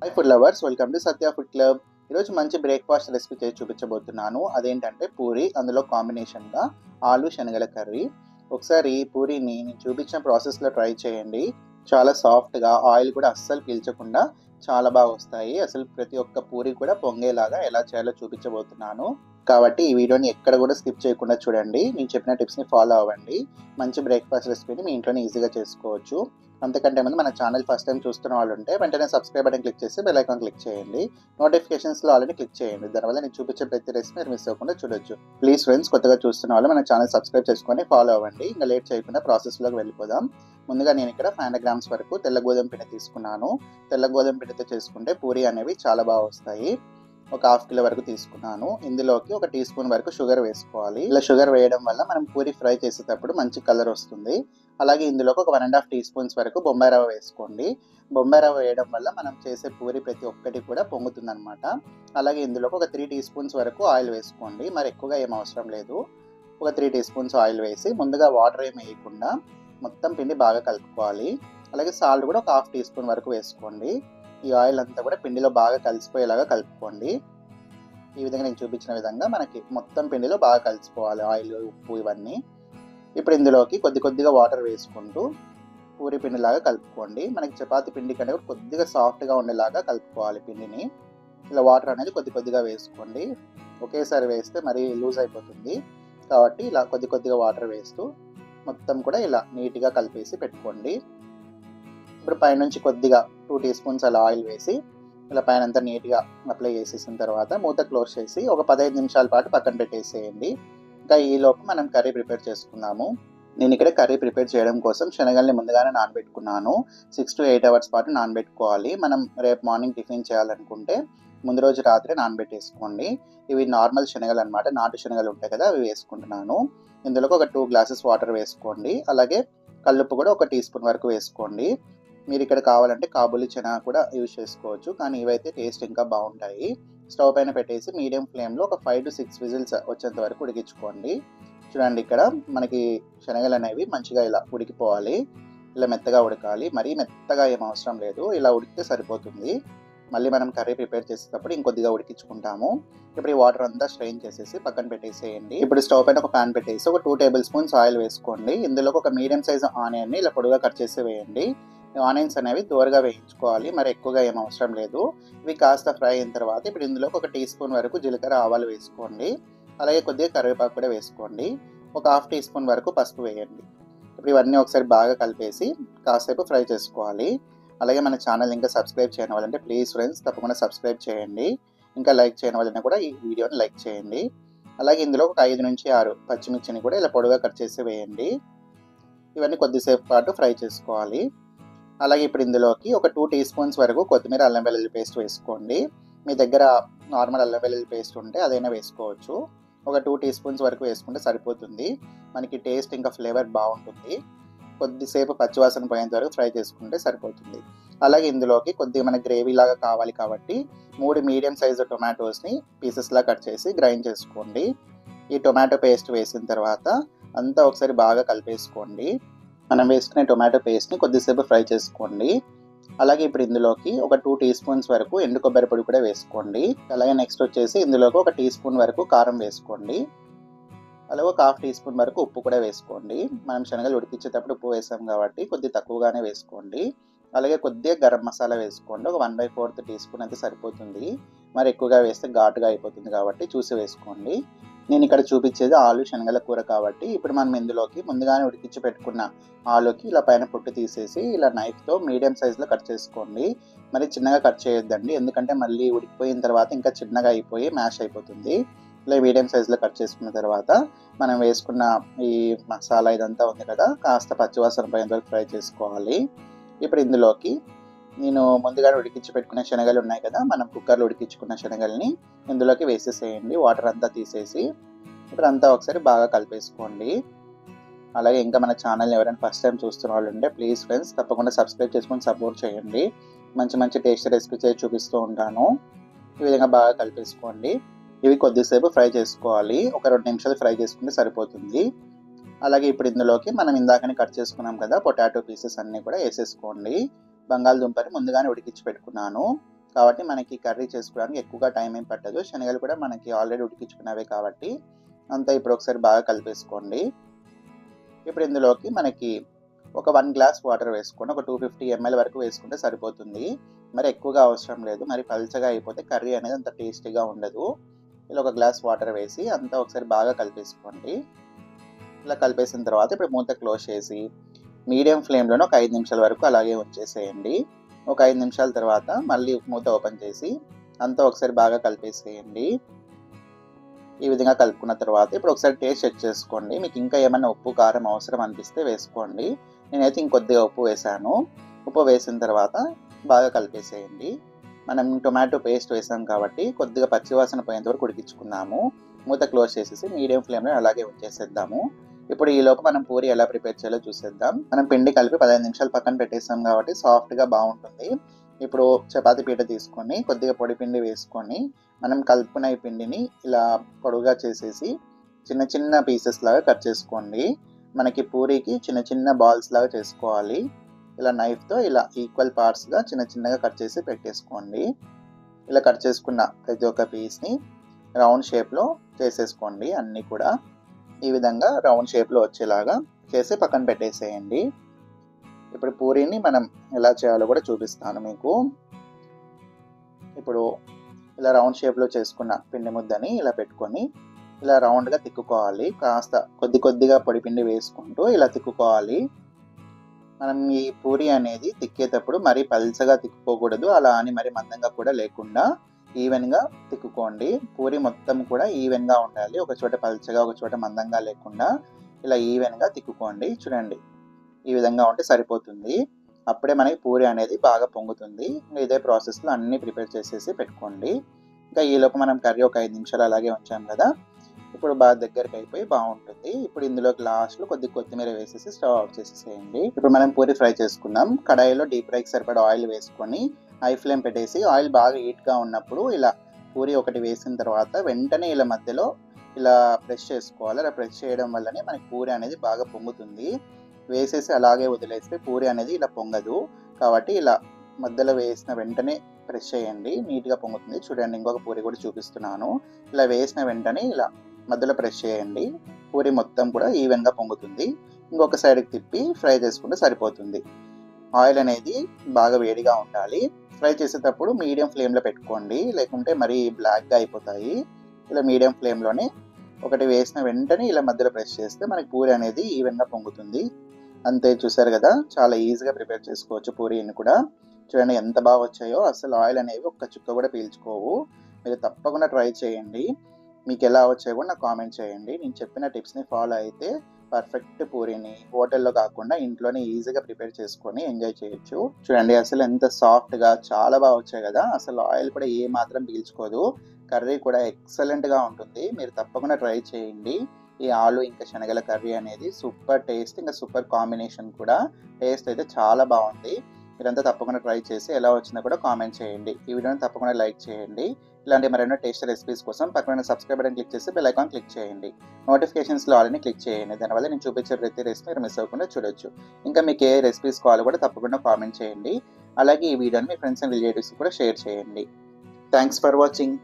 Hi food lovers, welcome to Satya food club. ఈరోజు మంచి breakfast recipe చేసి చూపించబోతున్నాను. అదేంటంటే పూరి, అందులో కాంబినేషన్గా ఆలు శనగల కర్రీ. ఒకసారి పూరిని నేను చూపించిన ప్రాసెస్లో ట్రై చేయండి. చాలా సాఫ్ట్గా, ఆయిల్ కూడా అస్సలు పీల్చకుండా చాలా బాగా వస్తాయి. అసలు ప్రతి ఒక్క పూరి కూడా పొంగేలాగా ఎలా చేయాలో చూపించబోతున్నాను. కాబట్టి ఈ వీడియోని ఎక్కడ కూడా స్కిప్ చేయకుండా చూడండి. నేను చెప్పిన టిప్స్ని ఫాలో అవ్వండి. మంచి బ్రేక్ఫాస్ట్ రెసిపీని మీ ఇంట్లోనే ఈజీగా చేసుకోవచ్చు. అంతకంటే ముందు మన ఛానల్ ఫస్ట్ టైం చూస్తున్న వాళ్ళు ఉంటే వెంటనే సబ్స్క్రైబ్ బటన్ క్లిక్ చేసి బెల్ ఐకాన్ క్లిక్ చేయండి. నోటిఫికేషన్స్లో ఆల్రెడీ క్లిక్ చేయండి. దానివల్ల నేను చూపించే ప్రతి రెసిపీ మీరు మిస్ అవ్వకుండా చూడొచ్చు. ప్లీజ్ ఫ్రెండ్స్, కొత్తగా చూస్తున్న వాళ్ళు మన ఛానల్ సబ్స్క్రైబ్ చేసుకొని ఫాలో అవ్వండి. ఇంకా లేట్ చేయకుండా ప్రాసెస్లోకి వెళ్ళిపోదాం. ముందుగా నేను ఇక్కడ 500 గ్రామ్స్ వరకు తెల్ల గోధుమ పిండి తీసుకున్నాను. తెల్ల గోధుమ పిండితో చేసుకుంటే పూరి అనేవి చాలా బాగా వస్తాయి. ఒక హాఫ్ కిలో వరకు తీసుకున్నాను. ఇందులోకి ఒక టీ స్పూన్ వరకు షుగర్ వేసుకోవాలి. ఇలా షుగర్ వేయడం వల్ల మనం పూరి ఫ్రై చేసేటప్పుడు మంచి కలర్ వస్తుంది. అలాగే ఇందులోకి ఒక 1.5 టీ స్పూన్స్ వరకు బొంబాయి రవ్వ వేసుకోండి. బొంబాయి రవ్వ వేయడం వల్ల మనం చేసే పూరి ప్రతి ఒక్కటి కూడా పొంగుతుంది అనమాట. అలాగే ఇందులోకి ఒక 3 టీ స్పూన్స్ వరకు ఆయిల్ వేసుకోండి. మరి ఎక్కువగా ఏం అవసరం లేదు. ఒక 3 టీ స్పూన్స్ ఆయిల్ వేసి ముందుగా వాటర్ ఏమి వేయకుండా మొత్తం పిండి బాగా కలుపుకోవాలి. అలాగే సాల్ట్ కూడా ఒక హాఫ్ టీ స్పూన్ వరకు వేసుకోండి. ఈ ఆయిల్ అంతా కూడా పిండిలో బాగా కలిసిపోయేలాగా కలుపుకోండి. ఈ విధంగా నేను చూపించిన విధంగా మనకి మొత్తం పిండిలో బాగా కలిసిపోవాలి ఆయిల్, ఉప్పు ఇవన్నీ. ఇప్పుడు ఇందులోకి కొద్దిగా వాటర్ వేసుకుంటూ పూరి పిండిలాగా కలుపుకోండి. మనకి చపాతీ పిండి కంటే కొద్దిగా సాఫ్ట్గా ఉండేలాగా కలుపుకోవాలి పిండిని. ఇలా వాటర్ అనేది కొద్దిగా వేసుకోండి. ఒకేసారి వేస్తే మరీ లూజ్ అయిపోతుంది. కాబట్టి ఇలా కొద్దిగా వాటర్ వేస్తూ మొత్తం కూడా ఇలా నీట్గా కలిపేసి పెట్టుకోండి. ఇప్పుడు పైనుంచి కొద్దిగా 2 టీ స్పూన్స్ అలా ఆయిల్ వేసి ఇలా పైన అంతా నీట్గా అప్లై చేసేసిన తర్వాత మూత క్లోజ్ చేసి ఒక 15 నిమిషాల పాటు పక్కన పెట్టేసేయండి. ఇంకా ఈలోపు మనం కర్రీ ప్రిపేర్ చేసుకుందాము. నేను ఇక్కడ కర్రీ ప్రిపేర్ చేయడం కోసం శనగల్ని ముందుగానే నానబెట్టుకున్నాను. 6 to 8 అవర్స్ పాటు నానబెట్టుకోవాలి. మనం రేపు మార్నింగ్ టిఫిన్ చేయాలనుకుంటే ముందు రోజు రాత్రి నానబెట్టేసుకోండి. ఇవి నార్మల్ శనగలు అనమాట, నాటు శనగలు ఉంటాయి కదా, అవి వేసుకుంటున్నాను. ఇందులోకి ఒక 2 గ్లాసెస్ వాటర్ వేసుకోండి. అలాగే కల్లుప్పు కూడా ఒక టీ స్పూన్ వరకు వేసుకోండి. మీరు ఇక్కడ కావాలంటే కాబూలి చెనా కూడా యూజ్ చేసుకోవచ్చు, కానీ ఇవైతే టేస్ట్ ఇంకా బాగుంటాయి. స్టవ్ పైన పెట్టేసి మీడియం ఫ్లేమ్లో ఒక 5 to 6 విజిల్స్ వచ్చేంత వరకు ఉడికించుకోండి. చూడండి, ఇక్కడ మనకి శనగలు అనేవి మంచిగా ఇలా ఉడికిపోవాలి. ఇలా మెత్తగా ఉడకాలి. మరీ మెత్తగా ఏం అవసరం లేదు, ఇలా ఉడికితే సరిపోతుంది. మళ్ళీ మనం కర్రీ ప్రిపేర్ చేసేటప్పుడు ఇంకొద్దిగా ఉడికించుకుంటాము. ఇప్పుడు ఈ వాటర్ అంతా స్ట్రెయిన్ చేసేసి పక్కన పెట్టేసేయండి. ఇప్పుడు స్టవ్ పైన ఒక ప్యాన్ పెట్టేసి ఒక 2 టేబుల్ స్పూన్స్ ఆయిల్ వేసుకోండి. ఇందులోకి ఒక మీడియం సైజ్ ఆనియన్ని ఇలా పొడుగా కట్ చేసి వేయండి. ఆనియన్స్ అనేవి దూరగా వేయించుకోవాలి, మరి ఎక్కువగా ఏం అవసరం లేదు. ఇవి కాస్త ఫ్రై అయిన తర్వాత ఇప్పుడు ఇందులోకి ఒక టీ స్పూన్ వరకు జీలకర్ర ఆవాలు వేసుకోండి. అలాగే కొద్దిగా కరివేపాకు కూడా వేసుకోండి. ఒక హాఫ్ టీ స్పూన్ వరకు పసుపు వేయండి. ఇప్పుడు ఇవన్నీ ఒకసారి బాగా కలిపేసి కాసేపు ఫ్రై చేసుకోవాలి. అలాగే మన ఛానల్ ఇంకా సబ్స్క్రైబ్ చేయని వాళ్ళంటే ప్లీజ్ ఫ్రెండ్స్ తప్పకుండా సబ్స్క్రైబ్ చేయండి. ఇంకా లైక్ చేయని వాళ్ళని కూడా ఈ వీడియోని లైక్ చేయండి. అలాగే ఇందులో ఒక 5 నుంచి 6 పచ్చిమిర్చిని కూడా ఇలా పొడుగా కట్ చేసి వేయండి. ఇవన్నీ కొద్దిసేపు పాటు ఫ్రై చేసుకోవాలి. అలాగే ఇప్పుడు ఇందులోకి ఒక 2 టీ స్పూన్స్ వరకు కొత్తిమీర, అల్లం వెల్లుల్లి పేస్ట్ వేసుకోండి. మీ దగ్గర నార్మల్ అల్లం వెల్లుల్లి పేస్ట్ ఉంటే అదైనా వేసుకోవచ్చు. ఒక 2 టీ స్పూన్స్ వరకు వేసుకుంటే సరిపోతుంది. మనకి టేస్ట్ ఇంకా ఫ్లేవర్ బాగుంటుంది. కొద్దిసేపు పచ్చివాసన పోయేంత వరకు ఫ్రై చేసుకుంటే సరిపోతుంది. అలాగే ఇందులోకి కొద్దిగా మన గ్రేవీ లాగా కావాలి కాబట్టి 3 మీడియం సైజు టొమాటోస్ని పీసెస్లా కట్ చేసి గ్రైండ్ చేసుకోండి. ఈ టొమాటో పేస్ట్ వేసిన తర్వాత అంతా ఒకసారి బాగా కలిపేసుకోండి. మనం వేసుకునే టొమాటో పేస్ట్ని కొద్దిసేపు ఫ్రై చేసుకోండి. అలాగే ఇప్పుడు ఇందులోకి ఒక 2 టీ స్పూన్స్ వరకు ఎండు కొబ్బరి పొడి కూడా వేసుకోండి. అలాగే నెక్స్ట్ వచ్చేసి ఇందులోకి ఒక టీ స్పూన్ వరకు కారం వేసుకోండి. అలాగే ఒక హాఫ్ టీ స్పూన్ వరకు ఉప్పు కూడా వేసుకోండి. మనం శనగలు ఉడికించేటప్పుడు ఉప్పు వేసాం కాబట్టి కొద్ది తక్కువగానే వేసుకోండి. అలాగే కొద్దిగా గరం మసాలా వేసుకోండి. ఒక 1/4 టీ స్పూన్ అయితే సరిపోతుంది. మరి ఎక్కువగా వేస్తే ఘాటుగా అయిపోతుంది కాబట్టి చూసి వేసుకోండి. నేను ఇక్కడ చూపించేది ఆలు శనగల కూర కాబట్టి ఇప్పుడు మనం ఇందులోకి ముందుగానే ఉడికించి పెట్టుకున్న ఆలుకి ఇలా పైన పొట్టు తీసేసి ఇలా నైఫ్తో మీడియం సైజులో కట్ చేసుకోండి. మరి చిన్నగా కట్ చేయొద్దండి, ఎందుకంటే మళ్ళీ ఉడికిపోయిన తర్వాత ఇంకా చిన్నగా అయిపోయి మ్యాష్ అయిపోతుంది. ఇలా మీడియం సైజులో కట్ చేసుకున్న తర్వాత మనం వేసుకున్న ఈ మసాలా ఇదంతా ఉంది కదా, కాస్త పచ్చివాసన పోయేంత వరకు ఫ్రై చేసుకోవాలి. ఇప్పుడు ఇందులోకి నేను ముందుగానే ఉడికించి పెట్టుకున్న శనగలు ఉన్నాయి కదా, మనం కుక్కర్లో ఉడికించుకున్న శనగల్ని ఇందులోకి వేసేసేయండి. వాటర్ అంతా తీసేసి ఇప్పుడు అంతా ఒకసారి బాగా కలిపేసుకోండి. అలాగే ఇంకా మన ఛానల్ని ఎవరైనా ఫస్ట్ టైం చూస్తున్న వాళ్ళు ఉంటే ప్లీజ్ ఫ్రెండ్స్ తప్పకుండా సబ్స్క్రైబ్ చేసుకొని సపోర్ట్ చేయండి. మంచి టేస్టీ రెసిపీ చేసి చూపిస్తూ ఉంటాను. ఈ విధంగా బాగా కలిపేసుకోండి. ఇవి కొద్దిసేపు ఫ్రై చేసుకోవాలి. ఒక 2 నిమిషాలు ఫ్రై చేసుకుంటే సరిపోతుంది. అలాగే ఇప్పుడు ఇందులోకి మనం ఇందాకనే కట్ చేసుకున్నాం కదా పొటాటో పీసెస్ అన్నీ కూడా వేసేసుకోండి. బంగాళదుంపని ముందుగానే ఉడికించి పెట్టుకున్నాను. కాబట్టి మనకి కర్రీ చేసుకోవడానికి ఎక్కువగా టైం ఏం పట్టదు. శనగలు కూడా మనకి ఆల్రెడీ ఉడికించుకున్నవే కాబట్టి అంతా ఇప్పుడు ఒకసారి బాగా కలిపేసుకోండి. ఇప్పుడు ఇందులోకి మనకి ఒక 1 గ్లాస్ వాటర్ వేసుకోండి. ఒక 250 ml వరకు వేసుకుంటే సరిపోతుంది. మరి ఎక్కువగా అవసరం లేదు. మరి పల్చగా అయిపోతే కర్రీ అనేది అంత టేస్టీగా ఉండదు. ఇలా ఒక గ్లాస్ వాటర్ వేసి అంతా ఒకసారి బాగా కలిపేసుకోండి. ఇలా కలిపేసిన తర్వాత ఇప్పుడు మూత క్లోజ్ చేసి మీడియం ఫ్లేమ్లోనే ఒక 5 నిమిషాల వరకు అలాగే ఉంచేసేయండి. ఒక 5 నిమిషాల తర్వాత మళ్ళీ మూత ఓపెన్ చేసి అంతా ఒకసారి బాగా కలిపేసేయండి. ఈ విధంగా కలుపుకున్న తర్వాత ఇప్పుడు ఒకసారి టేస్ట్ చెక్ చేసుకోండి. మీకు ఇంకా ఏమైనా ఉప్పు కారం అవసరం అనిపిస్తే వేసుకోండి. నేనైతే ఇంకొద్దిగా ఉప్పు వేసాను. ఉప్పు వేసిన తర్వాత బాగా కలిపేసేయండి. మనం టొమాటో పేస్ట్ వేసాం కాబట్టి కొద్దిగా పచ్చివాసన పోయేంత వరకు ఉడికించుకుందాము. మూత క్లోజ్ చేసేసి మీడియం ఫ్లేమ్లో అలాగే ఉంచేసేద్దాము. ఇప్పుడు ఈలోపు మనం పూరి ఎలా ప్రిపేర్ చేయాలో చూసేద్దాం. మనం పిండి కలిపి 15 నిమిషాలు పక్కన పెట్టేసాం కాబట్టి సాఫ్ట్గా బాగుంటుంది. ఇప్పుడు చపాతీ పీట తీసుకొని కొద్దిగా పొడి పిండి వేసుకొని మనం కలుపుకున్న ఈ పిండిని ఇలా పొడుగా చేసేసి చిన్న చిన్న పీసెస్ లాగా కట్ చేసుకోండి. మనకి పూరీకి చిన్న చిన్న బాల్స్ లాగా చేసుకోవాలి. ఇలా నైఫ్తో ఇలా ఈక్వల్ పార్ట్స్గా చిన్న చిన్నగా కట్ చేసి పెట్టేసుకోండి. ఇలా కట్ చేసుకున్న ప్రతి ఒక్క పీస్ని రౌండ్ షేప్లో చేసేసుకోండి. అన్నీ కూడా ఈ విధంగా రౌండ్ షేప్లో వచ్చేలాగా చేసి పక్కన పెట్టేసేయండి. ఇప్పుడు పూరీని మనం ఎలా చేయాలో కూడా చూపిస్తాను మీకు. ఇప్పుడు ఇలా రౌండ్ షేప్లో చేసుకున్న పిండి ముద్దని ఇలా పెట్టుకొని ఇలా రౌండ్గా తిక్కుకోవాలి. కాస్త కొద్దిగా పొడి పిండి వేసుకుంటూ ఇలా తిక్కుకోవాలి. మనం ఈ పూరి అనేది తిక్కేటప్పుడు మరీ పల్చగా తిక్కుకోకూడదు, అలా అని మరి మందంగా కూడా లేకుండా ఈవెన్గా తిక్కుకోండి. పూరి మొత్తం కూడా ఈవెన్గా ఉండాలి. ఒక చోట పల్చగా ఒక చోట మందంగా లేకుండా ఇలా ఈవెన్గా తిక్కుకోండి. చూడండి, ఈ విధంగా ఉంటే సరిపోతుంది. అప్పుడే మనకి పూరి అనేది బాగా పొంగుతుంది. ఇదే ప్రాసెస్లో అన్నీ ప్రిపేర్ చేసేసి పెట్టుకోండి. ఇంకా ఈలోపు మనం కర్రీ ఒక 5 నిమిషాలు అలాగే ఉంచాం కదా, ఇప్పుడు బాగా దగ్గరికి అయిపోయి బాగుంటుంది. ఇప్పుడు ఇందులోకి లాస్ట్లో కొత్తిమీర వేసేసి స్టవ్ ఆఫ్ చేసేసేయండి. ఇప్పుడు మనం పూరి ఫ్రై చేసుకుందాం. కడాయిలో డీప్ ఫ్రైకి సరిపడా ఆయిల్ వేసుకొని హై ఫ్లేమ్ పెట్టేసి ఆయిల్ బాగా హీట్గా ఉన్నప్పుడు ఇలా పూరి ఒకటి వేసిన తర్వాత వెంటనే ఇలా మధ్యలో ఇలా ప్రెస్ చేసుకోవాలి. అలా ప్రెస్ చేయడం వల్లనే మనకి పూరి అనేది బాగా పొంగుతుంది. వేసేసి అలాగే వదిలేస్తే పూరి అనేది ఇలా పొంగదు. కాబట్టి ఇలా మధ్యలో వేసిన వెంటనే ప్రెస్ చేయండి, నీట్గా పొంగుతుంది. చూడండి, ఇంకొక పూరి కూడా చూపిస్తున్నాను. ఇలా వేసిన వెంటనే ఇలా మధ్యలో ప్రెస్ చేయండి. పూరి మొత్తం కూడా ఈవెన్గా పొంగుతుంది. ఇంకొక సైడ్కి తిప్పి ఫ్రై చేసుకుంటే సరిపోతుంది. ఆయిల్ అనేది బాగా వేడిగా ఉండాలి. ఫ్రై చేసేటప్పుడు మీడియం ఫ్లేమ్లో పెట్టుకోండి, లేకుంటే మరీ బ్లాక్గా అయిపోతాయి. ఇలా మీడియం ఫ్లేమ్లోనే ఒకటి వేసిన వెంటనే ఇలా మధ్యలో ప్రెస్ చేస్తే మనకి పూరి అనేది ఈవెన్గా పొంగుతుంది. అంతే, చూసారు కదా, చాలా ఈజీగా ప్రిపేర్ చేసుకోవచ్చు పూరీని కూడా. చూడండి ఎంత బాగా వచ్చాయో. అసలు ఆయిల్ అనేవి ఒక్క చుక్క కూడా పీల్చుకోవు. మీరు తప్పకుండా ట్రై చేయండి. మీకు ఎలా వచ్చాయో కూడా నాకు కామెంట్ చేయండి. నేను చెప్పిన టిప్స్ని ఫాలో అయితే పర్ఫెక్ట్ పూరీని హోటల్లో కాకుండా ఇంట్లోనే ఈజీగా ప్రిపేర్ చేసుకొని ఎంజాయ్ చేయొచ్చు. చూడండి అసలు ఎంత సాఫ్ట్గా చాలా బాగా వచ్చాయి కదా. అసలు ఆయిల్ కూడా ఏ మాత్రం పీల్చుకోదు. కర్రీ కూడా ఎక్సలెంట్గా ఉంటుంది. మీరు తప్పకుండా ట్రై చేయండి. ఈ ఆలు ఇంకా శనగల కర్రీ అనేది సూపర్ టేస్ట్, ఇంకా సూపర్ కాంబినేషన్ కూడా. టేస్ట్ అయితే చాలా బాగుంది. మీరంతా తప్పకుండా ట్రై చేసి ఎలా వచ్చినా కూడా కామెంట్ చేయండి. ఈ వీడియోని తప్పకుండా లైక్ చేయండి. ఇలాంటి మరెన్నో టేస్ట్ రెసిపీస్ కోసం పక్కన సబ్స్క్రైబ్ బటన్ క్లిక్ చేసి బెల్ ఐకాన్ క్లిక్ చేయండి. నోటిఫికేషన్స్లో ఆల్రెడీ క్లిక్ చేయండి. దానివల్ల నేను చూపించే ప్రతి రెసిపీ మీరు మిస్ అవ్వకుండా చూడొచ్చు. ఇంకా మీకు ఏ రెసిపీస్ కావాలో కూడా తప్పకుండా కామెంట్ చేయండి. అలాగే ఈ వీడియోని మీ ఫ్రెండ్స్ అండ్ రిలేటివ్స్ కూడా షేర్ చేయండి. Thanks for watching.